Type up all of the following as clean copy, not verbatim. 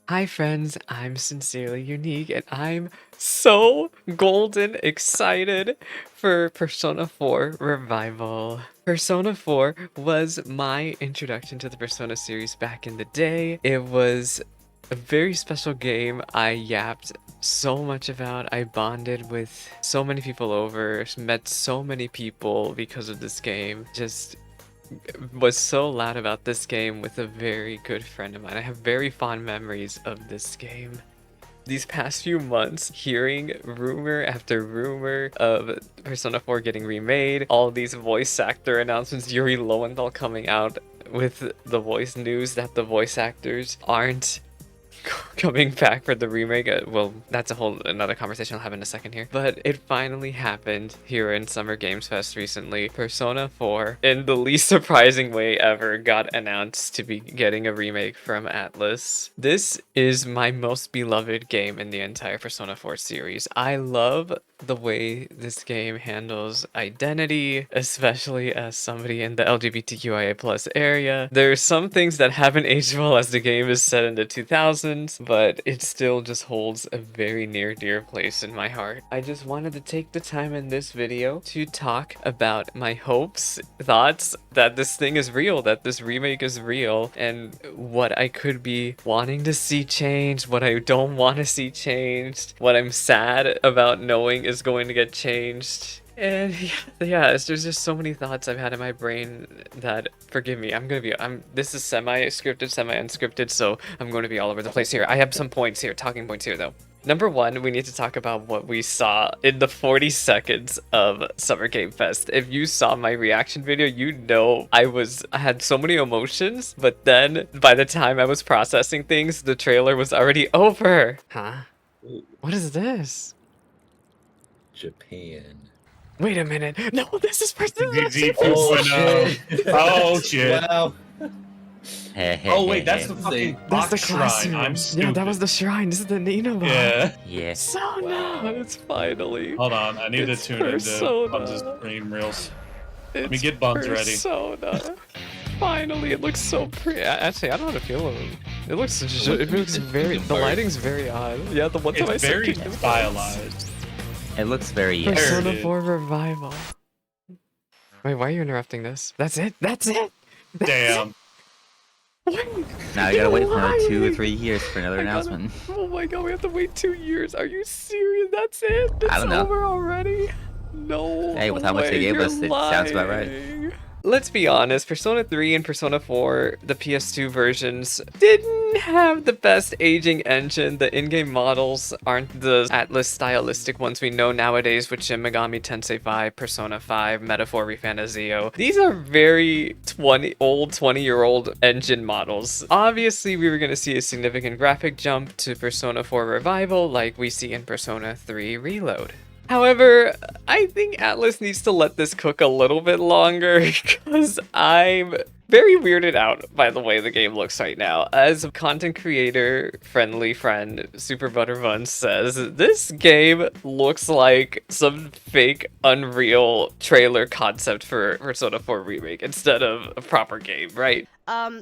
Hi friends, I'm Sincerely Unique and I'm so golden excited for Persona 4 Revival. Persona 4 was my introduction to the Persona series back in the day. It was a very special game I yapped so much about. I bonded with so many people over, met so many people because of this game. Just was so loud about this game with a very good friend of mine. I have very fond memories of this game. These past few months, hearing rumor after rumor of Persona 4 getting remade, all these voice actor announcements, Yuri Lowenthal coming out with the voice news that the voice actors aren't coming back for the remake. Well, that's a whole another conversation I'll have in a second here. But it finally happened here in Summer Games Fest recently. Persona 4, in the least surprising way ever, got announced to be getting a remake from Atlus. This is my most beloved game in the entire Persona 4 series. I love the way this game handles identity, especially as somebody in the LGBTQIA plus area. There's some things that haven't aged well as the game is set in the 2000s, but it still just holds a very near dear place in my heart. I just wanted to take the time in this video to talk about my hopes, thoughts that this thing is real, that this remake is real, and what I could be wanting to see changed, what I don't want to see changed, what I'm sad about knowing is going to get changed. And yeah, there's just so many thoughts I've had in my brain that, forgive me, this is semi-scripted, semi-unscripted, so I'm going to be all over the place here. I have some points here, talking points here though. Number one, we need to talk about what we saw in the 40 seconds of Summer Game Fest. If you saw my reaction video, you know I had so many emotions, but then by the time I was processing things, the trailer was already over. Huh? What is this? Japan. Wait a minute. No, this is Persona. Oh shit! Oh shit! Wow. Oh wait, that's the fucking That's the box shrine. classroom. I'm stupid. Yeah, that was the shrine. This is the Ninova. Yeah. Yes. So Wow. no, it's finally. Hold on, I need to It's tune into Persona. Buns' stream reels. Let me get Buns ready. Persona. Finally, it looks so pretty. Actually, I don't know how to feel of it. It looks very. The lighting's very odd. Yeah, the one time I It's said very Kingdom Hearts. stylized. It looks very Persona dude. 4 Revival. Wait, why are you interrupting this? That's it. That's it. That's Damn. Wait, Now you gotta wait for another 2 or lying. 3 years for another announcement. Oh my god, we have to wait 2 years. Are you serious? That's it? It's I don't know. over already? No. Hey, with how much they gave you're us, it sounds about right. lying. Let's be honest, Persona 3 and Persona 4, the PS2 versions, didn't have the best aging engine. The in-game models aren't the Atlus stylistic ones we know nowadays with Shin Megami Tensei 5, Persona 5, Metaphor Refantasio. These are very 20-year-old engine models. Obviously, we were going to see a significant graphic jump to Persona 4 Revival like we see in Persona 3 Reload. However, I think Atlus needs to let this cook a little bit longer because I'm very weirded out by the way the game looks right now. As a content creator friendly friend, Super Butterbuns says, this game looks like some fake Unreal trailer concept for Persona 4 Remake instead of a proper game, right?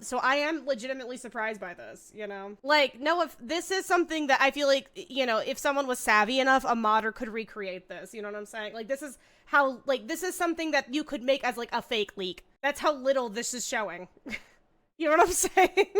So I am legitimately surprised by this, you know? Like, no, if this is something that I feel like, you know, if someone was savvy enough, a modder could recreate this, you know what I'm saying? Like, this is how, like, this is something that you could make as, like, a fake leak. That's how little this is showing. You know what I'm saying?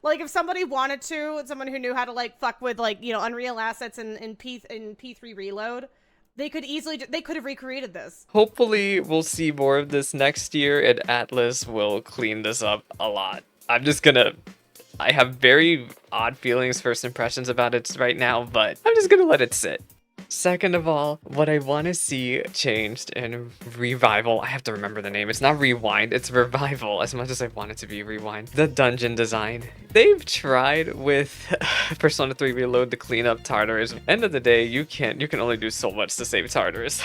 Like, if somebody wanted to, someone who knew how to, like, fuck with, like, you know, Unreal assets in P3 Reload, they could have recreated this. Hopefully, we'll see more of this next year, and Atlus will clean this up a lot. I have very odd feelings, first impressions about it right now, but I'm just gonna let it sit. Second of all, what I want to see changed in Revival, I have to remember the name, it's not Rewind, it's Revival, as much as I want it to be Rewind. The dungeon design. They've tried with Persona 3 Reload to clean up Tartarus. End of the day, you can only do so much to save Tartarus.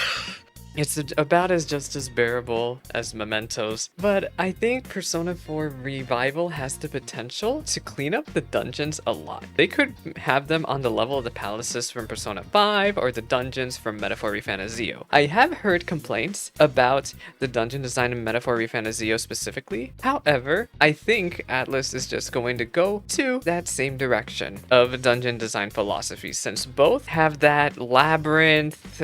It's about as just as bearable as Mementos, but I think Persona 4 Revival has the potential to clean up the dungeons a lot. They could have them on the level of the palaces from Persona 5 or the dungeons from Metaphor Refantasio. I have heard complaints about the dungeon design in Metaphor Refantasio specifically. However, I think Atlus is just going to go to that same direction of dungeon design philosophy, since both have that labyrinth,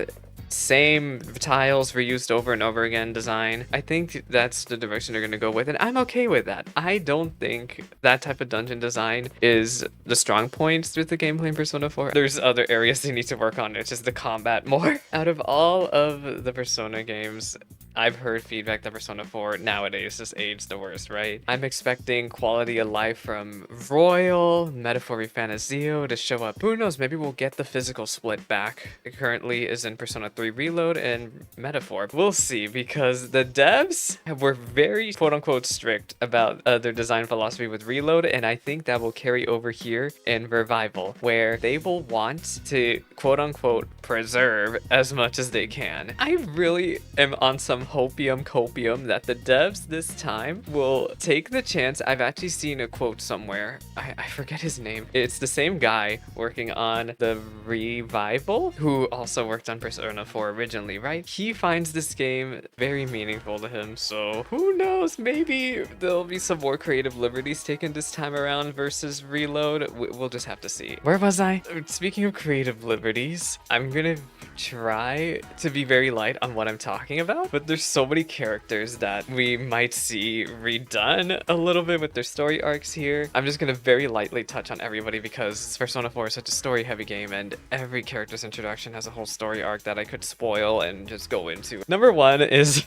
same tiles reused over and over again design. I think that's the direction they're going to go with, and I'm okay with that. I don't think that type of dungeon design is the strong points with the gameplay in Persona 4. There's other areas they need to work on. It's just the combat more. Out of all of the Persona games, I've heard feedback that Persona 4 nowadays just aged the worst, right? I'm expecting quality of life from Royal, Metaphor Refantasio to show up. Who knows, maybe we'll get the physical split back. It currently is in Persona 3 Reload and Metaphor. We'll see, because the devs were very quote-unquote strict about their design philosophy with Reload, and I think that will carry over here in Revival, where they will want to quote-unquote preserve as much as they can. I really am on some hopium copium that the devs this time will take the chance. I've actually seen a quote somewhere. I forget his name. It's the same guy working on the Revival, who also worked on Persona 4 originally, right? He finds this game very meaningful to him, so who knows? Maybe there'll be some more creative liberties taken this time around versus Reload. We'll just have to see. Where was I? Speaking of creative liberties, I'm gonna try to be very light on what I'm talking about, but there's so many characters that we might see redone a little bit with their story arcs here. I'm just gonna very lightly touch on everybody because Persona 4 is such a story heavy game, and every character's introduction has a whole story arc that I could spoil and just go into. Number one is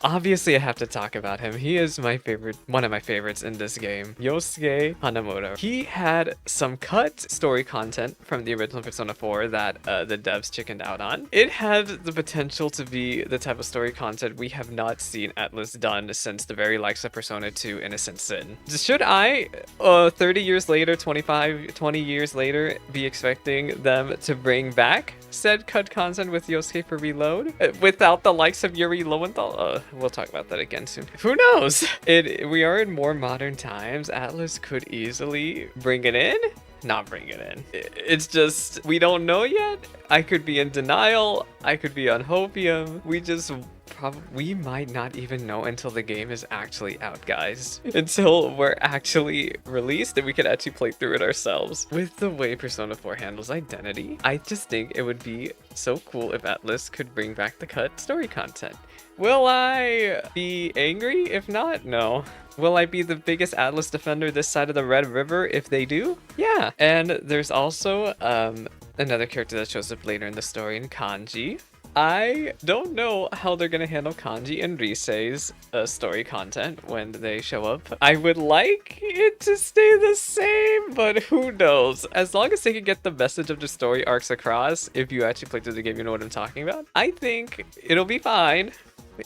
obviously I have to talk about him. He is my favorite, one of my favorites in this game, Yosuke Hanamoto. He had some cut story content from the original Persona 4 that the devs chickened out on. It had the potential to be the type of story content we have not seen Atlus done since the very likes of Persona 2 Innocent Sin. Should I, 30 years later, 20 years later, be expecting them to bring back said cut content with Yosuke for Reload without the likes of Yuri Lowenthal? We'll talk about that again soon. Who knows? We are in more modern times. Atlus could easily bring it in, not bring it in. It's just, we don't know yet. I could be in denial. I could be on hopium. We might not even know until the game is actually out, guys. Until we're actually released and we can actually play through it ourselves. With the way Persona 4 handles identity, I just think it would be so cool if Atlus could bring back the cut story content. Will I be angry if not? No. Will I be the biggest Atlus defender this side of the Red River if they do? Yeah. And there's also another character that shows up later in the story in Kanji. I don't know how they're gonna handle Kanji and Risei's story content when they show up. I would like it to stay the same, but who knows? As long as they can get the message of the story arcs across, if you actually play through the game, you know what I'm talking about. I think it'll be fine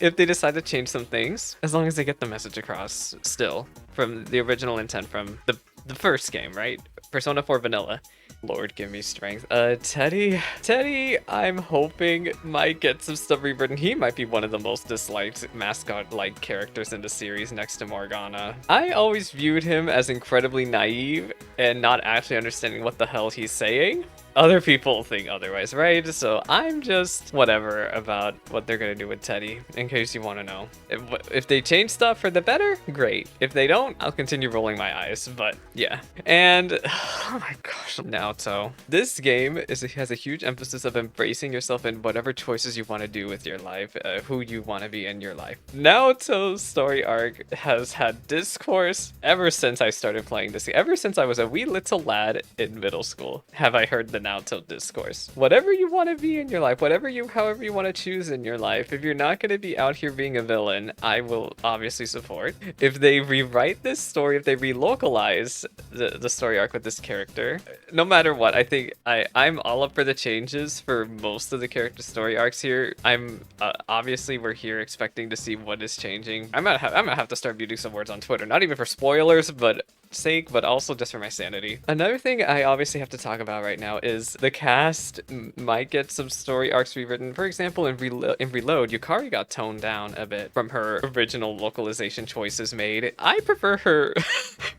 if they decide to change some things, as long as they get the message across still from the original intent from the first game, right? Persona 4 Vanilla. Lord, give me strength. Teddy, I'm hoping might get some stuff rewritten. He might be one of the most disliked mascot-like characters in the series next to Morgana. I always viewed him as incredibly naive and not actually understanding what the hell he's saying. Other people think otherwise, right? So I'm just whatever about what they're gonna do with Teddy, in case you want to know. If they change stuff for the better, great. If they don't, I'll continue rolling my eyes, but yeah. And, oh my gosh, Naoto. This game has a huge emphasis of embracing yourself in whatever choices you want to do with your life, who you want to be in your life. Naoto's story arc has had discourse ever since I started playing this game. Ever since I was a wee little lad in middle school, have I heard the Naoto discourse. Whatever you want to be in your life, however you want to choose in your life, if you're not going to be out here being a villain, I will obviously support. If they rewrite this story, if they relocalize the story arc with this character, no matter what, I think I'm all up for the changes for most of the character story arcs here. I'm obviously we're here expecting to see what is changing. I might have to start muting some words on Twitter, not even for spoilers, but sake, but also just for my sanity. Another thing I obviously have to talk about right now is the cast might get some story arcs rewritten. For example, in Reload, Yukari got toned down a bit from her original localization choices made. I prefer her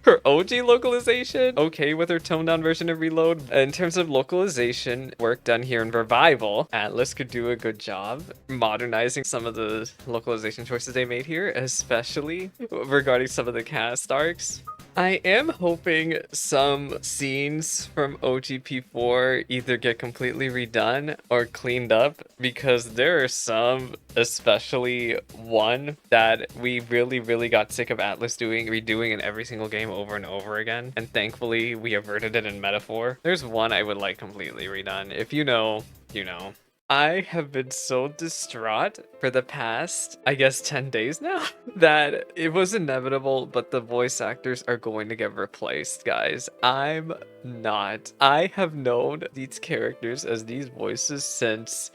her OG localization. Okay with her toned down version of Reload. In terms of localization work done here in Revival, Atlas could do a good job modernizing some of the localization choices they made here, especially regarding some of the cast arcs. I am hoping some scenes from OGP4 either get completely redone or cleaned up, because there are some, especially one, that we really got sick of Atlas redoing in every single game over and over again, and thankfully we averted it in Metaphor. There's one I would like completely redone. If you know, you know. I have been so distraught for the past, I guess, 10 days now that it was inevitable, but the voice actors are going to get replaced, guys. I'm not. I have known these characters as these voices since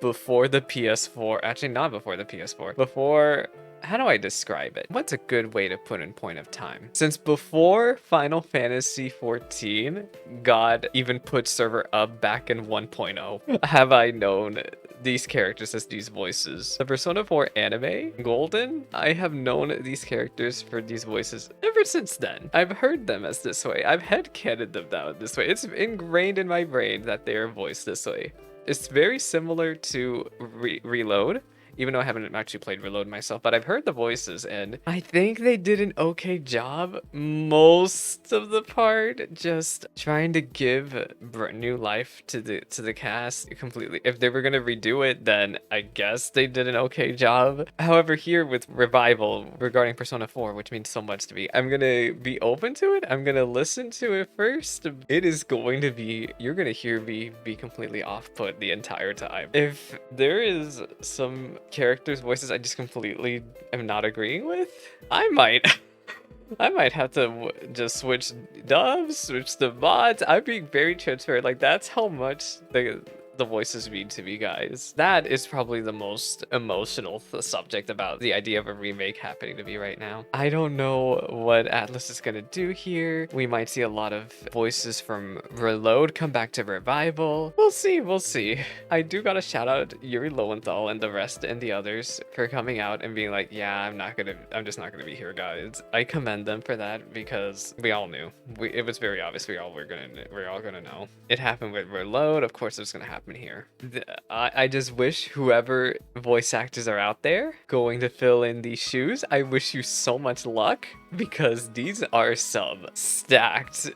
before the PS4. Actually, not before the PS4. Before... How do I describe it? What's a good way to put in point of time? Since before Final Fantasy XIV got even put server up back in 1.0, have I known these characters as these voices. The Persona 4 anime, Golden, I have known these characters for these voices ever since then. I've heard them as this way. I've headcanoned them down this way. It's ingrained in my brain that they are voiced this way. It's very similar to Reload, even though I haven't actually played Reload myself, but I've heard the voices, and I think they did an okay job most of the part, just trying to give new life to the cast completely. If they were gonna redo it, then I guess they did an okay job. However, here with Revival regarding Persona 4, which means so much to me, I'm gonna be open to it. I'm gonna listen to it first. It is going to be, you're gonna hear me be completely off-put the entire time. If there is some characters' voices I just completely am not agreeing with, I might have to just switch dubs, switch the mods. I'm being very transparent. Like, that's how much the voices mean to me, guys. That is probably the most emotional subject about the idea of a remake happening to me right now. I don't know what Atlas is gonna do here. We might see a lot of voices from Reload come back to Revival. We'll see. I do gotta shout out Yuri Lowenthal and the rest and the others for coming out and being like, yeah, I'm just not gonna be here, guys. I commend them for that, because we all knew. It was very obvious. We're all gonna know. It happened with Reload. Of course it's gonna happen here. I just wish whoever voice actors are out there going to fill in these shoes, I wish you so much luck, because these are some stacked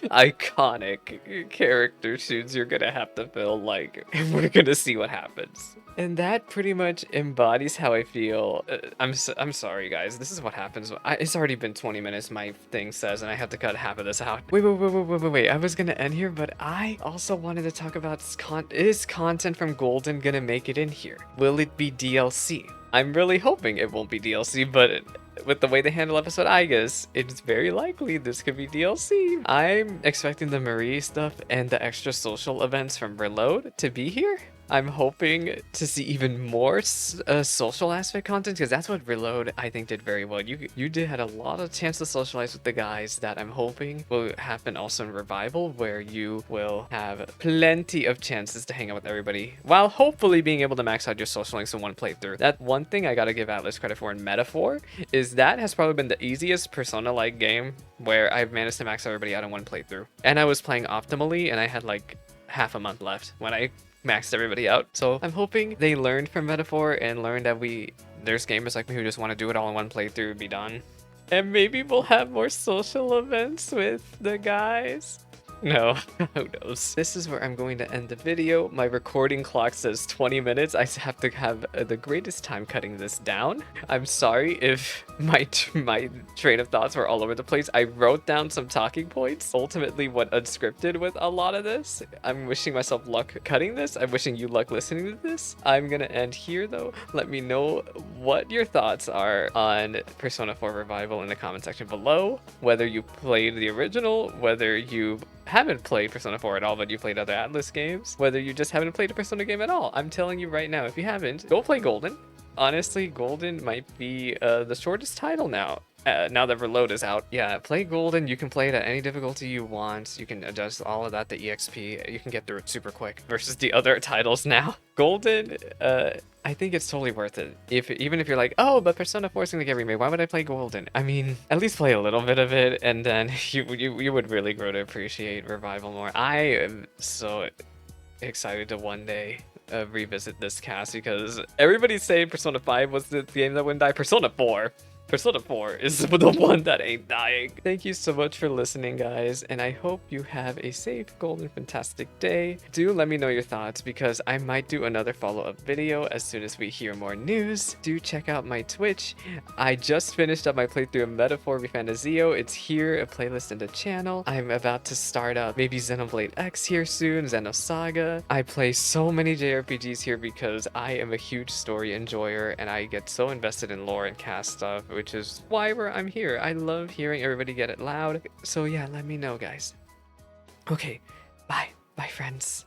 iconic character shoes you're gonna have to fill. Like, we're gonna see what happens. And that pretty much embodies how I feel. I'm sorry, guys. This is what happens. It's already been 20 minutes, my thing says, and I have to cut half of this out. Wait. I was gonna end here, but I also wanted to talk about is content from Golden gonna make it in here? Will it be DLC? I'm really hoping it won't be DLC, but with the way they handle episode I guess it's very likely this could be DLC. I'm expecting the Marie stuff and the extra social events from Reload to be here. I'm hoping to see even more social aspect content, because that's what Reload, I think, did very well. You had a lot of chance to socialize with the guys that I'm hoping will happen also in Revival, where you will have plenty of chances to hang out with everybody, while hopefully being able to max out your social links in one playthrough. That one thing I gotta give Atlas credit for in Metaphor is that has probably been the easiest Persona-like game where I've managed to max everybody out in one playthrough. And I was playing optimally, and I had like half a month left when I maxed everybody out. So I'm hoping they learned from Metaphor and learned that there's gamers like me who just want to do it all in one playthrough and be done. And maybe we'll have more social events with the guys. No, who knows? This is where I'm going to end the video. My recording clock says 20 minutes. I have to have the greatest time cutting this down. I'm sorry if my train of thoughts were all over the place. I wrote down some talking points. Ultimately went unscripted with a lot of this. I'm wishing myself luck cutting this. I'm wishing you luck listening to this. I'm gonna end here though. Let me know what your thoughts are on Persona 4 Revival in the comment section below. Whether you played the original, whether you haven't played Persona 4 at all, but you played other Atlas games, whether you just haven't played a Persona game at all. I'm telling you right now, if you haven't, go play Golden. Honestly, Golden might be the shortest title now now that Reload is out, yeah, play Golden. You can play it at any difficulty you want. You can adjust all of that to EXP. You can get through it super quick versus the other titles now. Golden, I think it's totally worth it. Even if you're like, oh, but Persona 4 is gonna get remade, why would I play Golden? I mean, at least play a little bit of it, and then you would really grow to appreciate Revival more. I am so excited to one day revisit this cast because everybody's saying Persona 5 was the game that wouldn't die. Persona 4 is the one that ain't dying. Thank you so much for listening, guys, and I hope you have a safe, golden, fantastic day. Do let me know your thoughts because I might do another follow-up video as soon as we hear more news. Do check out my Twitch. I just finished up my playthrough of Metaphor Refantasio. It's here, a playlist in the channel. I'm about to start up maybe Xenoblade X here soon, Xenosaga. I play so many JRPGs here because I am a huge story enjoyer and I get so invested in lore and cast stuff, which is why I'm here. I love hearing everybody get it loud. So yeah, let me know, guys. Okay, bye. Bye, friends.